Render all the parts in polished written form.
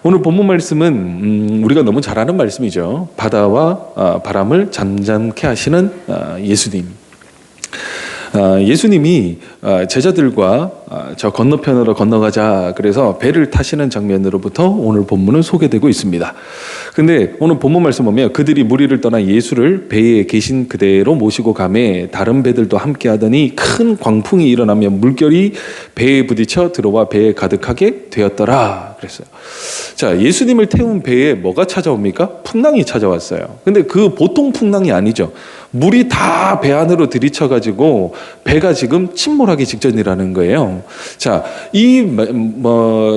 오늘 본문 말씀은 우리가 너무 잘 아는 말씀이죠. 바다와 바람을 잠잠케 하시는 예수님. 예수님이 제자들과 저 건너편으로 건너가자 그래서 배를 타시는 장면으로부터 오늘 본문은 소개되고 있습니다. 근데 오늘 본문 말씀 보면 그들이 무리를 떠나 예수를 배에 계신 그대로 모시고 가매 다른 배들도 함께 하더니 큰 광풍이 일어나며 물결이 배에 부딪혀 들어와 배에 가득하게 되었더라 그랬어요. 자, 예수님을 태운 배에 뭐가 찾아옵니까? 풍랑이 찾아왔어요. 근데 그 보통 풍랑이 아니죠. 물이 다 배 안으로 들이쳐가지고 배가 지금 침몰하기 직전이라는 거예요. 자, 이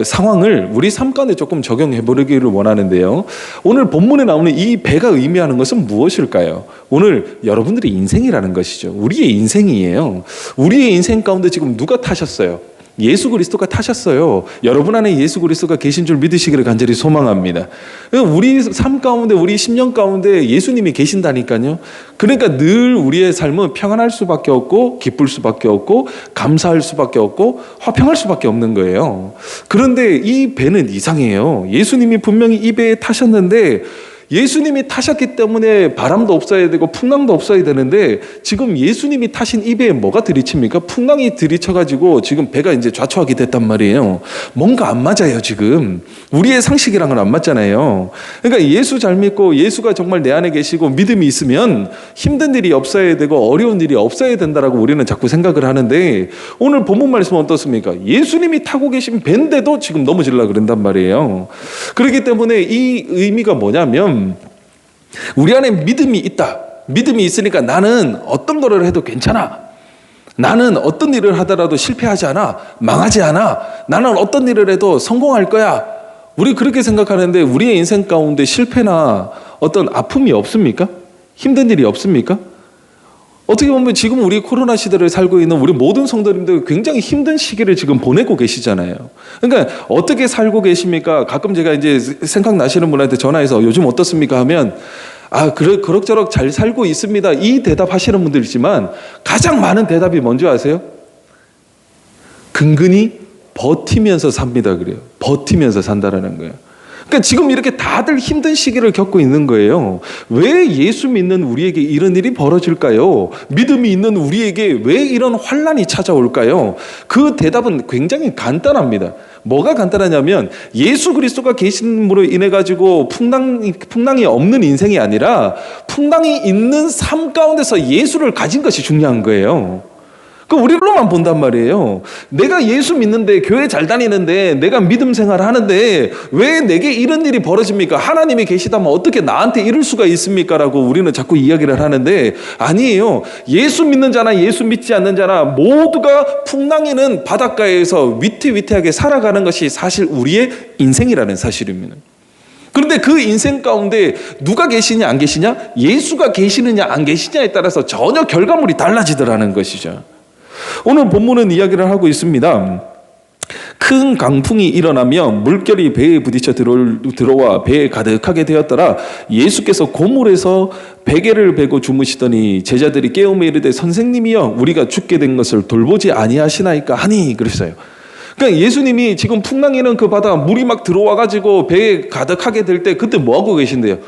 상황을 우리 삶 가운데 조금 적용해 보기를 원하는데요. 오늘 본문에 나오는 이 배가 의미하는 것은 무엇일까요? 오늘 여러분들의 인생이라는 것이죠. 우리의 인생이에요. 우리의 인생 가운데 지금 누가 타셨어요? 예수 그리스도가 타셨어요. 여러분 안에 예수 그리스도가 계신 줄 믿으시기를 간절히 소망합니다. 우리 삶 가운데 우리 10년 가운데 예수님이 계신다니까요. 그러니까 늘 우리의 삶은 평안할 수밖에 없고 기쁠 수밖에 없고 감사할 수밖에 없고 화평할 수밖에 없는 거예요. 그런데 이 배는 이상해요. 예수님이 분명히 이 배에 타셨는데 예수님이 타셨기 때문에 바람도 없어야 되고 풍랑도 없어야 되는데 지금 예수님이 타신 이 배에 뭐가 들이칩니까? 풍랑이 들이쳐가지고 지금 배가 이제 좌초하게 됐단 말이에요. 뭔가 안 맞아요 지금. 우리의 상식이랑은 안 맞잖아요. 그러니까 예수 잘 믿고 예수가 정말 내 안에 계시고 믿음이 있으면 힘든 일이 없어야 되고 어려운 일이 없어야 된다라고 우리는 자꾸 생각을 하는데 오늘 본문 말씀은 어떻습니까? 예수님이 타고 계신 배인데도 지금 넘어지려고 그런단 말이에요. 그렇기 때문에 이 의미가 뭐냐면 우리 안에 믿음이 있다. 믿음이 있으니까 나는 어떤 거를 해도 괜찮아. 나는 어떤 일을 하더라도 실패하지 않아. 망하지 않아. 나는 어떤 일을 해도 성공할 거야. 우리 그렇게 생각하는데 우리의 인생 가운데 실패나 어떤 아픔이 없습니까? 힘든 일이 없습니까? 어떻게 보면 지금 우리 코로나 시대를 살고 있는 우리 모든 성도님들 굉장히 힘든 시기를 지금 보내고 계시잖아요. 그러니까 어떻게 살고 계십니까? 가끔 제가 이제 생각나시는 분한테 전화해서 요즘 어떻습니까? 하면 그럭저럭 잘 살고 있습니다. 이 대답 하시는 분들 있지만 가장 많은 대답이 뭔지 아세요? 근근히 버티면서 삽니다. 그래요. 버티면서 산다라는 거예요. 그러니까 지금 이렇게 다들 힘든 시기를 겪고 있는 거예요. 왜 예수 믿는 우리에게 이런 일이 벌어질까요? 믿음이 있는 우리에게 왜 이런 환난이 찾아올까요? 그 대답은 굉장히 간단합니다. 뭐가 간단하냐면 예수 그리스도가 계심으로 인해 가지고 풍랑이 없는 인생이 아니라 풍랑이 있는 삶 가운데서 예수를 가진 것이 중요한 거예요. 그 우리로만 본단 말이에요. 내가 예수 믿는데 교회 잘 다니는데 내가 믿음 생활 하는데 왜 내게 이런 일이 벌어집니까? 하나님이 계시다면 어떻게 나한테 이럴 수가 있습니까? 라고 우리는 자꾸 이야기를 하는데 아니에요. 예수 믿는 자나 예수 믿지 않는 자나 모두가 풍랑이는 바닷가에서 위태위태하게 살아가는 것이 사실 우리의 인생이라는 사실입니다. 그런데 그 인생 가운데 누가 계시냐 안 계시냐? 예수가 계시느냐 안 계시냐에 따라서 전혀 결과물이 달라지더라는 것이죠. 오늘 본문은 이야기를 하고 있습니다. 큰 강풍이 일어나며 물결이 배에 부딪혀 들어와 배에 가득하게 되었더라. 예수께서 고물에서 베개를 베고 주무시더니 제자들이 깨우며 이르되 선생님이여 우리가 죽게 된 것을 돌보지 아니하시나이까 하니 그랬어요. 그러니까 예수님이 지금 풍랑이는 그 바다 물이 막 들어와가지고 배에 가득하게 될 때 그때 뭐하고 계신데요?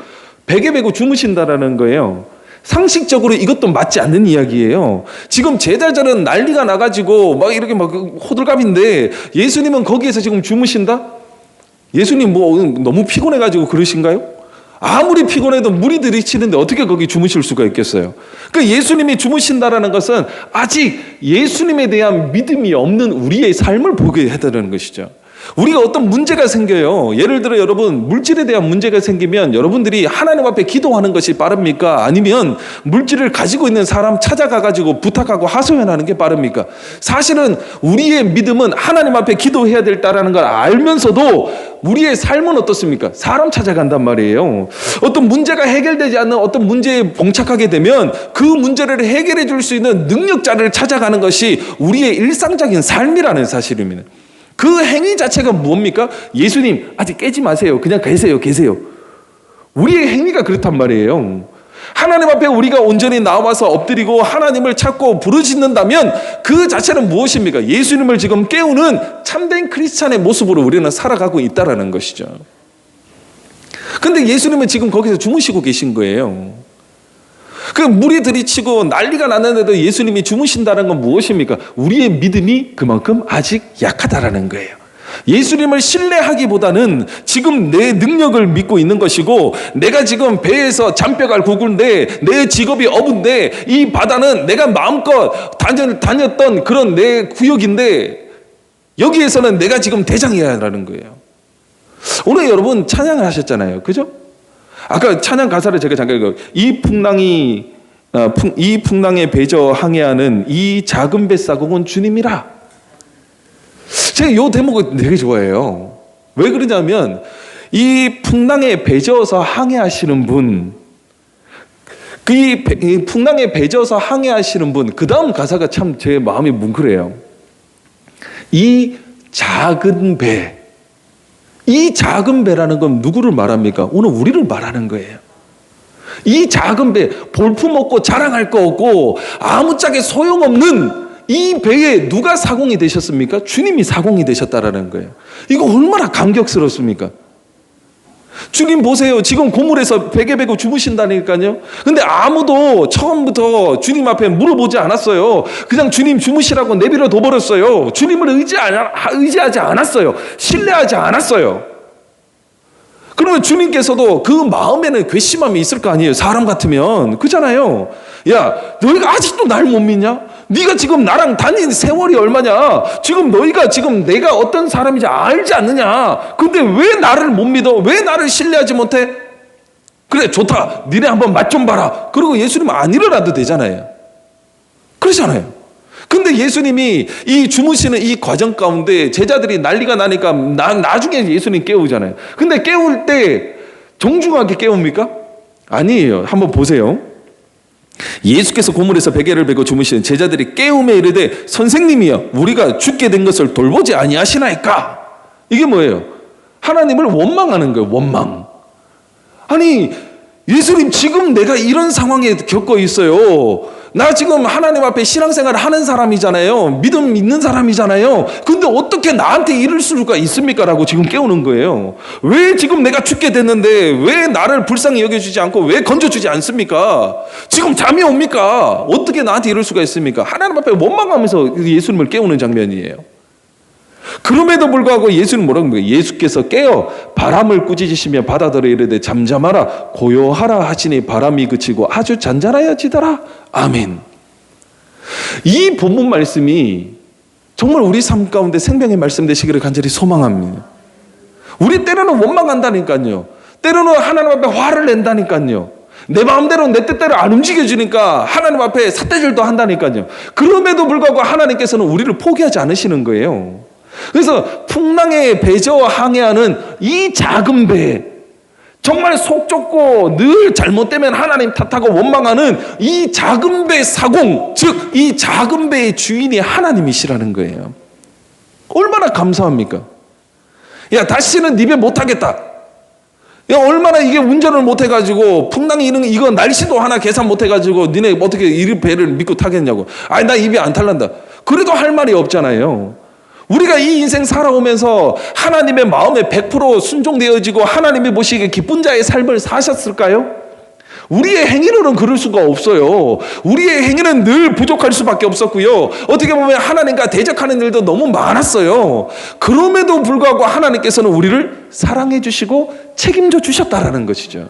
베개 베고 주무신다라는 거예요. 상식적으로 이것도 맞지 않는 이야기예요. 지금 제자들은 난리가 나가지고 막 이렇게 막 호들갑인데 예수님은 거기에서 지금 주무신다? 예수님 뭐 너무 피곤해가지고 그러신가요? 아무리 피곤해도 물이 들이치는데 어떻게 거기 주무실 수가 있겠어요? 그러니까 예수님이 주무신다라는 것은 아직 예수님에 대한 믿음이 없는 우리의 삶을 보게 해달라는 것이죠. 우리가 어떤 문제가 생겨요. 예를 들어 여러분 물질에 대한 문제가 생기면 여러분들이 하나님 앞에 기도하는 것이 빠릅니까? 아니면 물질을 가지고 있는 사람 찾아가가지고 부탁하고 하소연하는 게 빠릅니까? 사실은 우리의 믿음은 하나님 앞에 기도해야 된다는 걸 알면서도 우리의 삶은 어떻습니까? 사람 찾아간단 말이에요. 어떤 문제가 해결되지 않는 어떤 문제에 봉착하게 되면 그 문제를 해결해 줄 수 있는 능력자를 찾아가는 것이 우리의 일상적인 삶이라는 사실입니다. 그 행위 자체가 뭡니까? 예수님 아직 깨지 마세요. 그냥 계세요. 우리의 행위가 그렇단 말이에요. 하나님 앞에 우리가 온전히 나와서 엎드리고 하나님을 찾고 부르짖는다면 그 자체는 무엇입니까? 예수님을 지금 깨우는 참된 크리스찬의 모습으로 우리는 살아가고 있다는 것이죠. 근데 예수님은 지금 거기서 주무시고 계신 거예요. 그 물이 들이치고 난리가 났는데도 예수님이 주무신다는 건 무엇입니까? 우리의 믿음이 그만큼 아직 약하다라는 거예요. 예수님을 신뢰하기보다는 지금 내 능력을 믿고 있는 것이고, 내가 지금 배에서 잔뼈가 굵은데 내 직업이 어부인데 이 바다는 내가 마음껏 다녔던 그런 내 구역인데 여기에서는 내가 지금 대장이야라는 거예요. 오늘 여러분 찬양을 하셨잖아요, 그죠? 아까 찬양 가사를 제가 잠깐 읽어요. 이 풍랑에 배저 항해하는 이 작은 뱃사공은 주님이라. 제가 이 대목을 되게 좋아해요. 왜 그러냐면 이 풍랑에 배저어서 항해하시는 분, 이 풍랑에 배저어서 항해하시는 분, 그 다음 가사가 참 제 마음이 뭉클해요. 이 작은 배, 이 작은 배라는 건 누구를 말합니까? 오늘 우리를 말하는 거예요. 이 작은 배, 볼품없고 자랑할 거 없고 아무짝에 소용없는 이 배에 누가 사공이 되셨습니까? 주님이 사공이 되셨다라는 거예요. 이거 얼마나 감격스럽습니까? 주님 보세요. 지금 고물에서 베개 베고 주무신다니까요. 근데 아무도 처음부터 주님 앞에 물어보지 않았어요. 그냥 주님 주무시라고 내버려 둬버렸어요. 주님을 의지하지 않았어요. 신뢰하지 않았어요. 그러면 주님께서도 그 마음에는 괘씸함이 있을 거 아니에요. 사람 같으면. 그잖아요. 야, 너희가 아직도 날 못 믿냐? 네가 지금 나랑 다닌 세월이 얼마냐? 지금 너희가 지금 내가 어떤 사람인지 알지 않느냐? 근데 왜 나를 못 믿어? 왜 나를 신뢰하지 못해? 그래, 좋다. 니네 한번 맛 좀 봐라. 그리고 예수님 안 일어나도 되잖아요. 그러잖아요. 근데 예수님이 이 주무시는 이 과정 가운데 제자들이 난리가 나니까 나중에 예수님 깨우잖아요. 근데 깨울 때 정중하게 깨웁니까? 아니에요. 한번 보세요. 예수께서 고물에서 베개를 베고 주무시는 제자들이 깨우며 이르되 선생님이여 우리가 죽게 된 것을 돌보지 아니하시나이까. 이게 뭐예요? 하나님을 원망하는 거예요. 원망. 아니 예수님 지금 내가 이런 상황에 겪고 있어요. 나 지금 하나님 앞에 신앙생활을 하는 사람이잖아요. 믿음 있는 사람이잖아요. 근데 어떻게 나한테 이럴 수가 있습니까? 라고 지금 깨우는 거예요. 왜 지금 내가 죽게 됐는데 왜 나를 불쌍히 여겨주지 않고 왜 건져주지 않습니까? 지금 잠이 옵니까? 어떻게 나한테 이럴 수가 있습니까? 하나님 앞에 원망하면서 예수님을 깨우는 장면이에요. 그럼에도 불구하고 예수는 뭐라고 합니까? 예수께서 깨어 바람을 꾸짖으시며 바다들에 이르되 잠잠하라 고요하라 하시니 바람이 그치고 아주 잔잔하여지더라. 아멘. 이 본문 말씀이 정말 우리 삶 가운데 생명의 말씀 되시기를 간절히 소망합니다. 우리 때로는 원망한다니까요. 때로는 하나님 앞에 화를 낸다니까요. 내 마음대로 내 뜻대로 안 움직여지니까 하나님 앞에 삿대질도 한다니까요. 그럼에도 불구하고 하나님께서는 우리를 포기하지 않으시는 거예요. 그래서 풍랑에 배저 항해하는 이 작은 배, 정말 속 좁고 늘 잘못되면 하나님 탓하고 원망하는 이 작은 배 사공, 즉 이 작은 배의 주인이 하나님이시라는 거예요. 얼마나 감사합니까? 야, 다시는 네 배 못하겠다. 야, 얼마나 이게 운전을 못해가지고 풍랑이 이거 날씨도 하나 계산 못해가지고 니네 어떻게 이 배를 믿고 타겠냐고. 아니 나 이 배 안 탈란다. 그래도 할 말이 없잖아요. 우리가 이 인생 살아오면서 하나님의 마음에 100% 순종되어지고 하나님이 보시기에 기쁜 자의 삶을 사셨을까요? 우리의 행위로는 그럴 수가 없어요. 우리의 행위는 늘 부족할 수밖에 없었고요. 어떻게 보면 하나님과 대적하는 일도 너무 많았어요. 그럼에도 불구하고 하나님께서는 우리를 사랑해 주시고 책임져 주셨다라는 것이죠.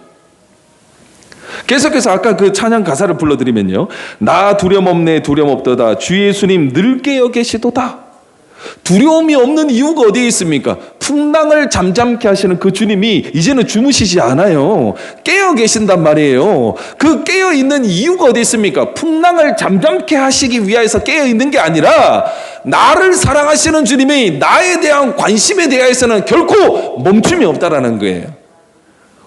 계속해서 아까 그 찬양 가사를 불러드리면요. 나 두려움 없네 두려움 없도다 주 예수님 늘 깨어 계시도다. 두려움이 없는 이유가 어디에 있습니까? 풍랑을 잠잠케 하시는 그 주님이 이제는 주무시지 않아요. 깨어 계신단 말이에요. 그 깨어 있는 이유가 어디 있습니까? 풍랑을 잠잠케 하시기 위해서 깨어 있는 게 아니라 나를 사랑하시는 주님이 나에 대한 관심에 대해서는 결코 멈춤이 없다라는 거예요.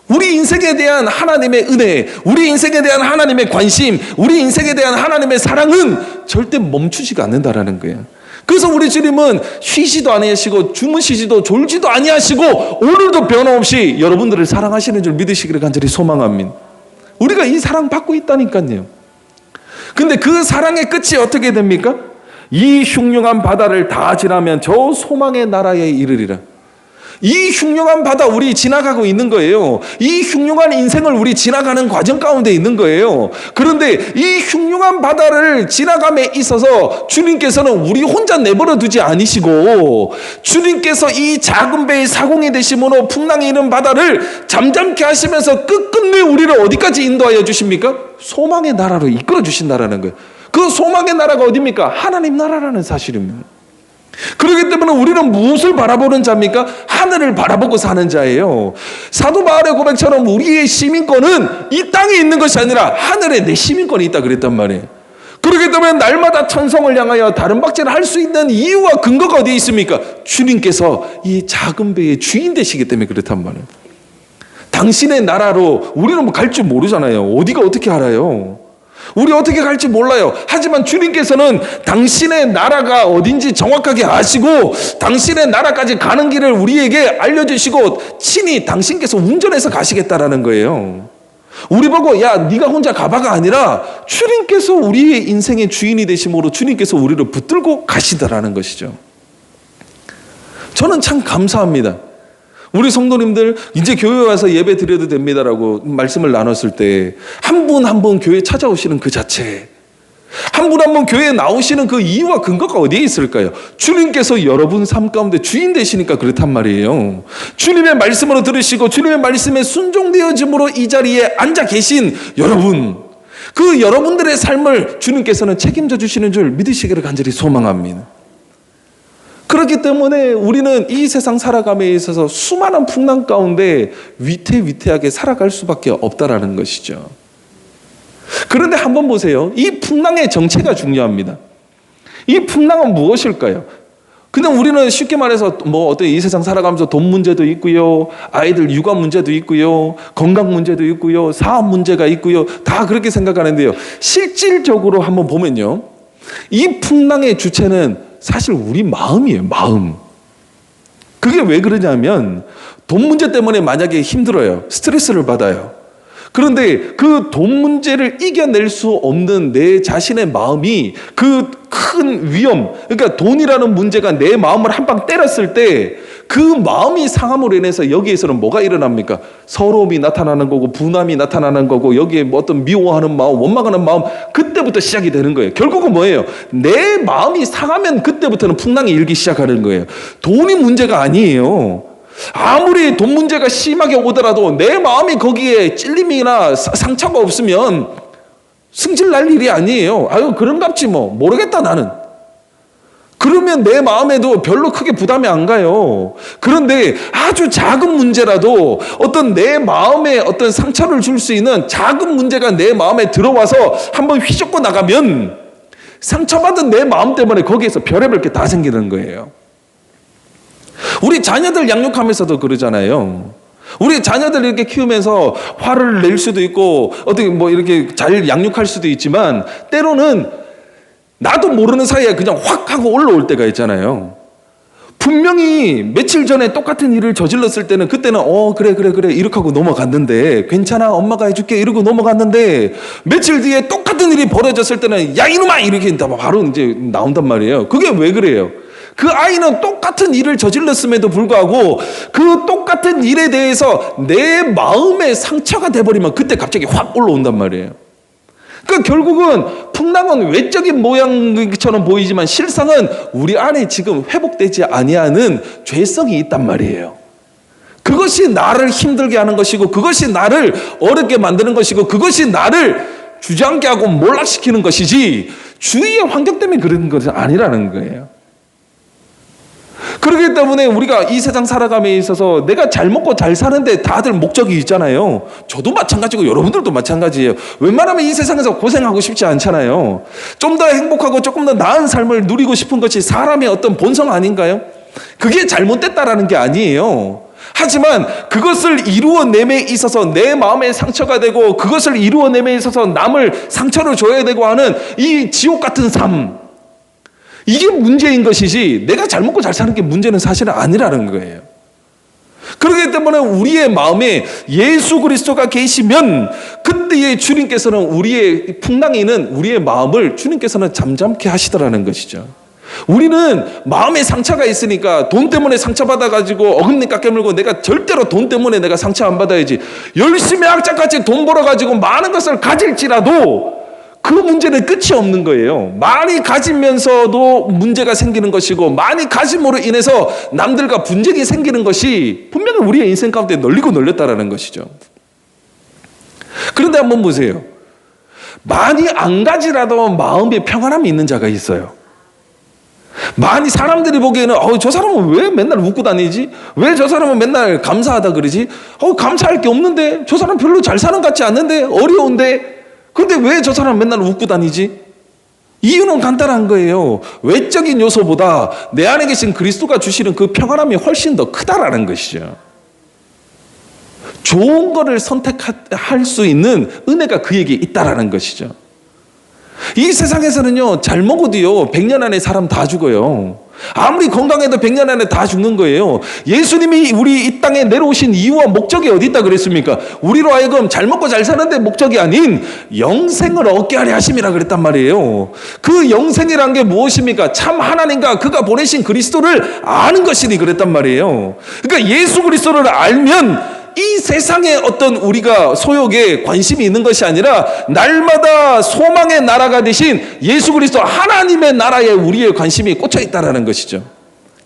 우리 인생에 대한 하나님의 은혜, 우리 인생에 대한 하나님의 관심, 우리 인생에 대한 하나님의 사랑은 절대 멈추지가 않는다라는 거예요. 그래서 우리 주님은 쉬지도 아니하시고 주무시지도 졸지도 아니하시고 오늘도 변함없이 여러분들을 사랑하시는 줄 믿으시기를 간절히 소망합니다. 우리가 이 사랑 받고 있다니까요. 근데 그 사랑의 끝이 어떻게 됩니까? 이 흉흉한 바다를 다 지나면 저 소망의 나라에 이르리라. 이 흉흉한 바다 우리 지나가고 있는 거예요. 이 흉흉한 인생을 우리 지나가는 과정 가운데 있는 거예요. 그런데 이 흉흉한 바다를 지나감에 있어서 주님께서는 우리 혼자 내버려 두지 않으시고 주님께서 이 작은 배의 사공이 되심으로 풍랑이 있는 바다를 잠잠케 하시면서 끝끝내 우리를 어디까지 인도하여 주십니까? 소망의 나라로 이끌어 주신다라는 거예요. 그 소망의 나라가 어디입니까? 하나님 나라라는 사실입니다. 그렇기 때문에 우리는 무엇을 바라보는 자입니까? 하늘을 바라보고 사는 자예요. 사도 바울의 고백처럼 우리의 시민권은 이 땅에 있는 것이 아니라 하늘에 내 시민권이 있다 그랬단 말이에요. 그렇기 때문에 날마다 천성을 향하여 다른 박제를 할 수 있는 이유와 근거가 어디에 있습니까? 주님께서 이 작은 배의 주인 되시기 때문에 그렇단 말이에요. 당신의 나라로 우리는 뭐 갈 줄 모르잖아요. 어디가 어떻게 알아요? 우리 어떻게 갈지 몰라요. 하지만 주님께서는 당신의 나라가 어딘지 정확하게 아시고 당신의 나라까지 가는 길을 우리에게 알려주시고 친히 당신께서 운전해서 가시겠다라는 거예요. 우리 보고 야 네가 혼자 가봐가 아니라 주님께서 우리의 인생의 주인이 되심으로 주님께서 우리를 붙들고 가시다라는 것이죠. 저는 참 감사합니다. 우리 성도님들 이제 교회 와서 예배 드려도 됩니다라고 말씀을 나눴을 때 한 분 한 분 교회 찾아오시는 그 자체, 한 분 한 분 교회에 나오시는 그 이유와 근거가 어디에 있을까요? 주님께서 여러분 삶 가운데 주인 되시니까 그렇단 말이에요. 주님의 말씀으로 들으시고 주님의 말씀에 순종되어짐으로 이 자리에 앉아 계신 여러분, 그 여러분들의 삶을 주님께서는 책임져 주시는 줄 믿으시기를 간절히 소망합니다. 그렇기 때문에 우리는 이 세상 살아감에 있어서 수많은 풍랑 가운데 위태위태하게 살아갈 수밖에 없다라는 것이죠. 그런데 한번 보세요. 이 풍랑의 정체가 중요합니다. 이 풍랑은 무엇일까요? 그냥 우리는 쉽게 말해서 뭐 어떤 이 세상 살아가면서 돈 문제도 있고요, 아이들 육아 문제도 있고요, 건강 문제도 있고요, 사업 문제가 있고요, 다 그렇게 생각하는데요. 실질적으로 한번 보면요, 이 풍랑의 주체는 사실 우리 마음이에요. 마음. 그게 왜 그러냐면 돈 문제 때문에 만약에 힘들어요. 스트레스를 받아요. 그런데 그 돈 문제를 이겨낼 수 없는 내 자신의 마음이 그 큰 위험, 그러니까 돈이라는 문제가 내 마음을 한 방 때렸을 때 그 마음이 상함으로 인해서 여기에서는 뭐가 일어납니까? 서러움이 나타나는 거고 분함이 나타나는 거고 여기에 뭐 어떤 미워하는 마음, 원망하는 마음, 그때부터 시작이 되는 거예요. 결국은 뭐예요? 내 마음이 상하면 그때부터는 풍랑이 일기 시작하는 거예요. 돈이 문제가 아니에요. 아무리 돈 문제가 심하게 오더라도 내 마음이 거기에 찔림이나 상처가 없으면 승질 날 일이 아니에요. 아유 그런갑지 뭐 모르겠다 나는. 그러면 내 마음에도 별로 크게 부담이 안 가요. 그런데 아주 작은 문제라도 어떤 내 마음에 어떤 상처를 줄 수 있는 작은 문제가 내 마음에 들어와서 한번 휘젓고 나가면 상처받은 내 마음 때문에 거기에서 별의별 게 다 생기는 거예요. 우리 자녀들 양육하면서도 그러잖아요. 우리 자녀들 이렇게 키우면서 화를 낼 수도 있고 어떻게 뭐 이렇게 잘 양육할 수도 있지만 때로는 나도 모르는 사이에 그냥 확 하고 올라올 때가 있잖아요. 분명히 며칠 전에 똑같은 일을 저질렀을 때는 그때는 그래 이렇게 하고 넘어갔는데 괜찮아 엄마가 해줄게 이러고 넘어갔는데 며칠 뒤에 똑같은 일이 벌어졌을 때는 야 이놈아 이렇게 바로 이제 나온단 말이에요. 그게 왜 그래요? 그 아이는 똑같은 일을 저질렀음에도 불구하고 그 똑같은 일에 대해서 내 마음의 상처가 돼버리면 그때 갑자기 확 올라온단 말이에요. 그러니까 결국은 풍랑은 외적인 모양처럼 보이지만 실상은 우리 안에 지금 회복되지 아니하는 죄성이 있단 말이에요. 그것이 나를 힘들게 하는 것이고 그것이 나를 어렵게 만드는 것이고 그것이 나를 주저앉게 하고 몰락시키는 것이지 주위의 환경 때문에 그런 것이 아니라는 거예요. 그렇기 때문에 우리가 이 세상 살아감에 있어서 내가 잘 먹고 잘 사는데 다들 목적이 있잖아요. 저도 마찬가지고 여러분들도 마찬가지예요. 웬만하면 이 세상에서 고생하고 싶지 않잖아요. 좀 더 행복하고 조금 더 나은 삶을 누리고 싶은 것이 사람의 어떤 본성 아닌가요? 그게 잘못됐다라는 게 아니에요. 하지만 그것을 이루어냄에 있어서 내 마음에 상처가 되고 그것을 이루어냄에 있어서 남을 상처를 줘야 되고 하는 이 지옥 같은 삶, 이게 문제인 것이지 내가 잘 먹고 잘 사는 게 문제는 사실은 아니라는 거예요. 그렇기 때문에 우리의 마음에 예수 그리스도가 계시면 그때의 주님께서는 우리의 풍랑이 있는 우리의 마음을 주님께서는 잠잠케 하시더라는 것이죠. 우리는 마음에 상처가 있으니까 돈 때문에 상처받아가지고 어금니까 깨물고 내가 절대로 돈 때문에 내가 상처 안 받아야지. 열심히 악착같이 돈 벌어가지고 많은 것을 가질지라도 그 문제는 끝이 없는 거예요. 많이 가지면서도 문제가 생기는 것이고 많이 가짐으로 인해서 남들과 분쟁이 생기는 것이 분명히 우리의 인생 가운데 널리고 널렸다라는 것이죠. 그런데 한번 보세요. 많이 안 가지라도 마음에 평안함이 있는 자가 있어요. 많이 사람들이 보기에는 저 사람은 왜 맨날 웃고 다니지? 왜 저 사람은 맨날 감사하다 그러지? 감사할 게 없는데? 저 사람 별로 잘 사는 것 같지 않는데? 어려운데? 근데 왜 저 사람 맨날 웃고 다니지? 이유는 간단한 거예요. 외적인 요소보다 내 안에 계신 그리스도가 주시는 그 평안함이 훨씬 더 크다라는 것이죠. 좋은 거를 선택할 수 있는 은혜가 그에게 있다라는 것이죠. 이 세상에서는요, 잘 먹어도요 100년 안에 사람 다 죽어요. 아무리 건강해도 100년 안에 다 죽는 거예요. 예수님이 우리 이 땅에 내려오신 이유와 목적이 어디 있다 그랬습니까? 우리로 하여금 잘 먹고 잘 사는데 목적이 아닌 영생을 얻게 하려 하심이라 그랬단 말이에요. 그 영생이란 게 무엇입니까? 참 하나님과 그가 보내신 그리스도를 아는 것이니 그랬단 말이에요. 그러니까 예수 그리스도를 알면 이 세상에 어떤 우리가 소욕에 관심이 있는 것이 아니라 날마다 소망의 나라가 되신 예수 그리스도 하나님의 나라에 우리의 관심이 꽂혀 있다는 것이죠.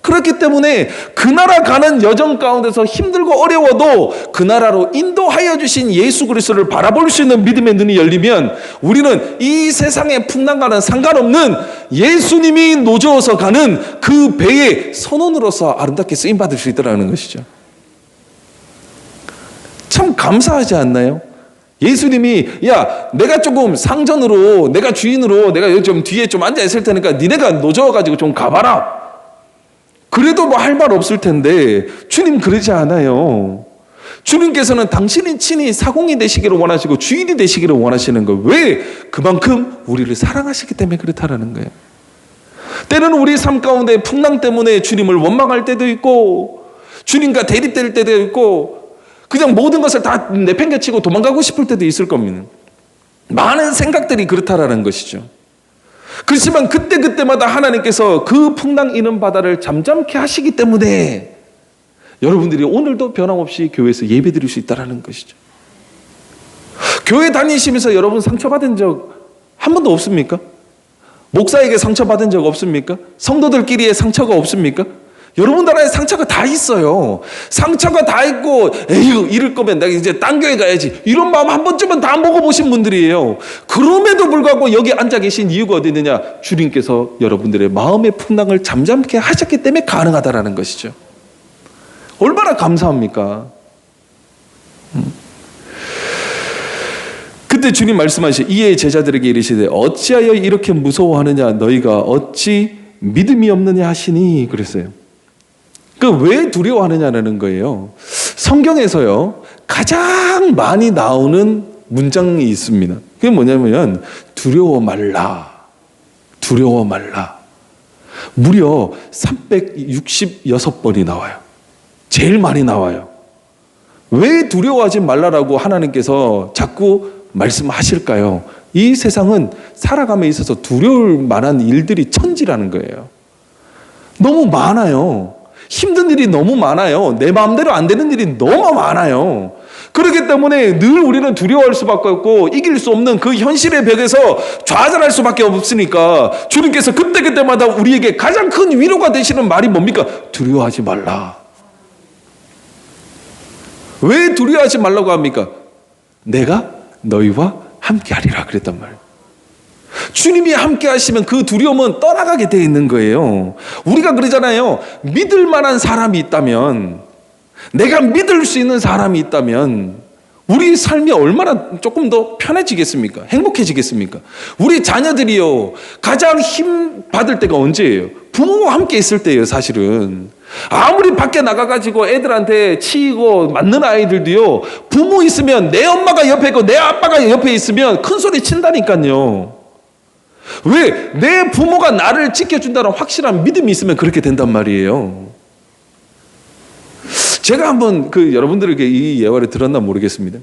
그렇기 때문에 그 나라 가는 여정 가운데서 힘들고 어려워도 그 나라로 인도하여 주신 예수 그리스도를 바라볼 수 있는 믿음의 눈이 열리면 우리는 이 세상의 풍랑과는 상관없는 예수님이 노저어서 가는 그 배의 선원으로서 아름답게 쓰임받을 수 있다는 것이죠. 참 감사하지 않나요? 예수님이 내가 조금 상전으로 내가 주인으로 내가 좀 뒤에 좀 앉아 있을 테니까 니네가 노져가지고 좀 가봐라. 그래도 뭐 할 말 없을 텐데 주님 그러지 않아요. 주님께서는 당신이 친히 사공이 되시기를 원하시고 주인이 되시기를 원하시는 거예요. 왜? 그만큼 우리를 사랑하시기 때문에 그렇다라는 거예요. 때로는 우리 삶 가운데 풍랑 때문에 주님을 원망할 때도 있고 주님과 대립될 때도 있고 그냥 모든 것을 다 내팽개치고 도망가고 싶을 때도 있을 겁니다. 많은 생각들이 그렇다라는 것이죠. 그렇지만 그때마다 하나님께서 그 풍랑 이는 바다를 잠잠케 하시기 때문에 여러분들이 오늘도 변함없이 교회에서 예배드릴 수 있다는 것이죠. 교회 다니시면서 여러분 상처받은 적 한 번도 없습니까? 목사에게 상처받은 적 없습니까? 성도들끼리의 상처가 없습니까? 여러분 나라에 상처가 다 있어요. 상처가 다 있고 에휴 이럴 거면 내가 이제 딴 교회 가야지 이런 마음 한 번쯤은 다 먹어보신 분들이에요. 그럼에도 불구하고 여기 앉아 계신 이유가 어디 있느냐? 주님께서 여러분들의 마음의 풍랑을 잠잠케 하셨기 때문에 가능하다라는 것이죠. 얼마나 감사합니까? 그때 주님 말씀하시되 이에 제자들에게 이르시되 어찌하여 이렇게 무서워하느냐 너희가 어찌 믿음이 없느냐 하시니 그랬어요. 왜 두려워하느냐는 거예요. 성경에서요 가장 많이 나오는 문장이 있습니다. 그게 뭐냐면 두려워 말라, 두려워 말라. 무려 366번이 나와요. 제일 많이 나와요. 왜 두려워하지 말라라고 하나님께서 자꾸 말씀하실까요? 이 세상은 살아감에 있어서 두려울 만한 일들이 천지라는 거예요. 너무 많아요. 힘든 일이 너무 많아요. 내 마음대로 안 되는 일이 너무 많아요. 그렇기 때문에 늘 우리는 두려워할 수밖에 없고 이길 수 없는 그 현실의 벽에서 좌절할 수밖에 없으니까 주님께서 그때마다 우리에게 가장 큰 위로가 되시는 말이 뭡니까? 두려워하지 말라. 왜 두려워하지 말라고 합니까? 내가 너희와 함께하리라 그랬단 말이에요. 주님이 함께 하시면 그 두려움은 떠나가게 되어 있는 거예요. 우리가 그러잖아요. 믿을 만한 사람이 있다면, 내가 믿을 수 있는 사람이 있다면 우리 삶이 얼마나 조금 더 편해지겠습니까? 행복해지겠습니까? 우리 자녀들이요 가장 힘 받을 때가 언제예요? 부모와 함께 있을 때예요. 사실은 아무리 밖에 나가가지고 애들한테 치이고 맞는 아이들도요 부모 있으면 내 엄마가 옆에 있고 내 아빠가 옆에 있으면 큰 소리 친다니까요. 왜? 내 부모가 나를 지켜준다는 확실한 믿음이 있으면 그렇게 된단 말이에요. 제가 한번 여러분들에게 이 예화를 들었나 모르겠습니다.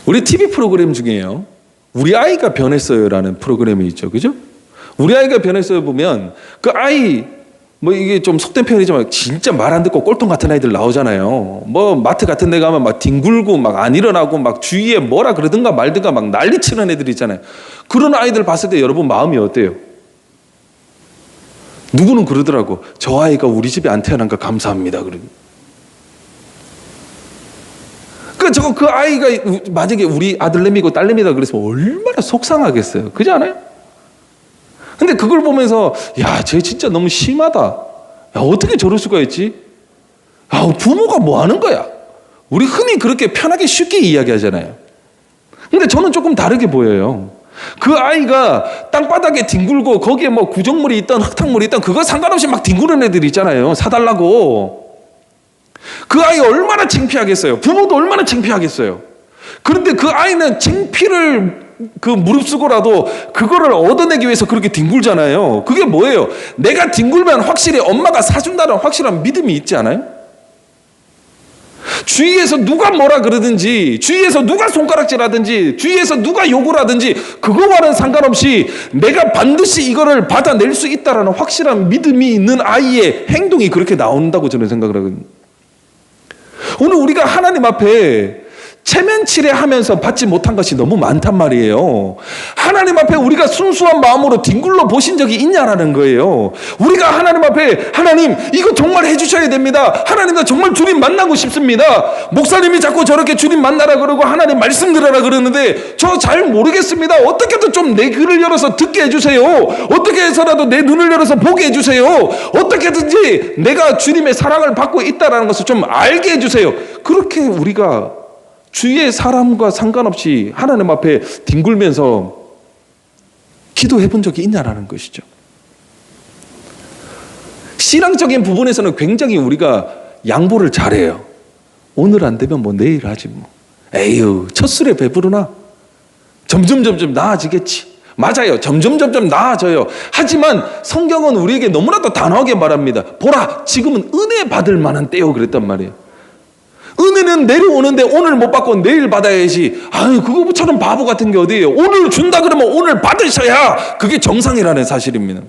우리 TV 프로그램 중에요 우리 아이가 변했어요라는 프로그램이 있죠. 그죠? 우리 아이가 변했어요 보면 그 아이 뭐 이게 좀 속된 표현이지만 진짜 말 안 듣고 꼴통 같은 아이들 나오잖아요. 뭐 마트 같은 데 가면 막 뒹굴고 막 안 일어나고 막 주위에 뭐라 그러든가 말든가 막 난리 치는 애들 있잖아요. 그런 아이들 봤을 때 여러분 마음이 어때요? 누구는 그러더라고. 저 아이가 우리 집에 안 태어난 거 감사합니다. 그 아이가 만약에 우리 아들내미고 딸내미다 그래서 얼마나 속상하겠어요. 그렇지 않아요? 근데 그걸 보면서 야, 쟤 진짜 너무 심하다. 야, 어떻게 저럴 수가 있지? 야, 부모가 뭐 하는 거야? 우리 흔히 그렇게 편하게 쉽게 이야기하잖아요. 근데 저는 조금 다르게 보여요. 그 아이가 땅바닥에 뒹굴고 거기에 뭐 구정물이 있던 흙탕물이 있던 그거 상관없이 막 뒹구는 애들 있잖아요. 사달라고. 그 아이 얼마나 창피하겠어요. 부모도 얼마나 창피하겠어요. 그런데 그 아이는 창피를 무릅쓰고라도 그거를 얻어내기 위해서 그렇게 뒹굴잖아요. 그게 뭐예요? 내가 뒹굴면 확실히 엄마가 사준다는 확실한 믿음이 있지 않아요? 주위에서 누가 뭐라 그러든지, 주위에서 누가 손가락질하든지, 주위에서 누가 욕을 하든지 그거와는 상관없이 내가 반드시 이거를 받아낼 수 있다라는 확실한 믿음이 있는 아이의 행동이 그렇게 나온다고 저는 생각을 하거든요. 오늘 우리가 하나님 앞에 체면치레하면서 받지 못한 것이 너무 많단 말이에요. 하나님 앞에 우리가 순수한 마음으로 뒹굴러 보신 적이 있냐라는 거예요. 우리가 하나님 앞에 하나님 이거 정말 해주셔야 됩니다. 하나님 나 정말 주님 만나고 싶습니다. 목사님이 자꾸 저렇게 주님 만나라 그러고 하나님 말씀 들으라 그러는데 저 잘 모르겠습니다. 어떻게든 좀 내 귀를 열어서 듣게 해주세요. 어떻게 해서라도 내 눈을 열어서 보게 해주세요. 어떻게든지 내가 주님의 사랑을 받고 있다는 것을 좀 알게 해주세요. 그렇게 우리가 주위의 사람과 상관없이 하나님 앞에 뒹굴면서 기도해 본 적이 있냐라는 것이죠. 신앙적인 부분에서는 굉장히 우리가 양보를 잘해요. 오늘 안 되면 뭐 내일 하지 뭐. 에휴, 첫 술에 배부르나? 점점 나아지겠지. 맞아요. 점점 나아져요. 하지만 성경은 우리에게 너무나도 단호하게 말합니다. 보라, 지금은 은혜 받을 만한 때요. 그랬단 말이에요. 은혜는 내려오는데 오늘 못 받고 내일 받아야지. 아유, 그거처럼 바보 같은 게 어디예요? 오늘 준다 그러면 오늘 받으셔야 그게 정상이라는 사실입니다.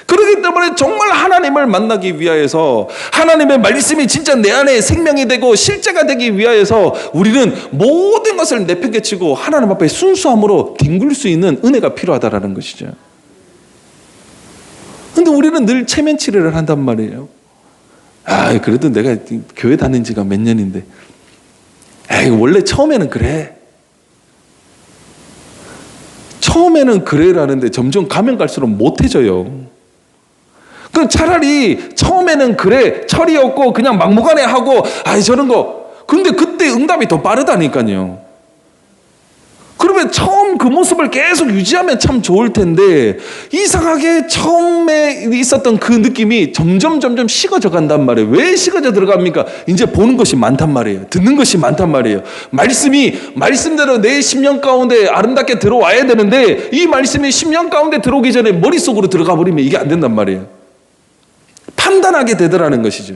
그렇기 때문에 정말 하나님을 만나기 위하여서 하나님의 말씀이 진짜 내 안에 생명이 되고 실제가 되기 위하여서 우리는 모든 것을 내팽개치고 하나님 앞에 순수함으로 뒹굴 수 있는 은혜가 필요하다라는 것이죠. 그런데 우리는 늘 체면치레를 한단 말이에요. 아, 그래도 내가 교회 다닌 지가 몇 년인데. 에이, 원래 처음에는 그래. 처음에는 그래라는데 점점 가면 갈수록 못해져요. 그럼 차라리 처음에는 그래, 철이 없고 그냥 막무가내 하고, 아이, 저런 거. 근데 그때 응답이 더 빠르다니까요. 그러면 처음 그 모습을 계속 유지하면 참 좋을 텐데 이상하게 처음에 있었던 그 느낌이 점점 식어져 간단 말이에요. 왜 식어져 들어갑니까? 이제 보는 것이 많단 말이에요. 듣는 것이 많단 말이에요. 말씀이 말씀대로 내 심령 가운데 아름답게 들어와야 되는데 이 말씀이 심령 가운데 들어오기 전에 머릿속으로 들어가 버리면 이게 안 된단 말이에요. 판단하게 되더라는 것이죠.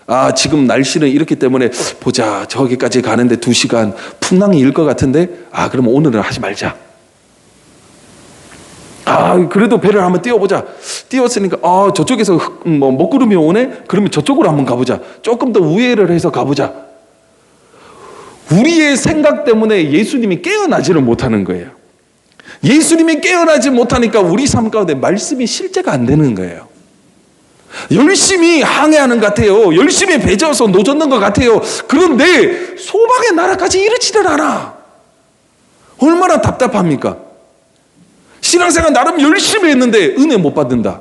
아, 지금 날씨는 이렇기 때문에 보자, 저기까지 가는데 2시간 풍랑이 일 것 같은데, 아, 그러면 오늘은 하지 말자. 아, 그래도 배를 한번 띄워보자. 띄웠으니까 저쪽에서 먹구름이 오네? 그러면 저쪽으로 한번 가보자. 조금 더 우회를 해서 가보자. 우리의 생각 때문에 예수님이 깨어나지를 못하는 거예요. 예수님이 깨어나지 못하니까 우리 삶 가운데 말씀이 실제가 안 되는 거예요. 열심히 항해하는 것 같아요. 열심히 배 저어서 노젓는 것 같아요. 그런데 소망의 나라까지 이르지를 않아. 얼마나 답답합니까? 신앙생활 나름 열심히 했는데 은혜 못 받는다.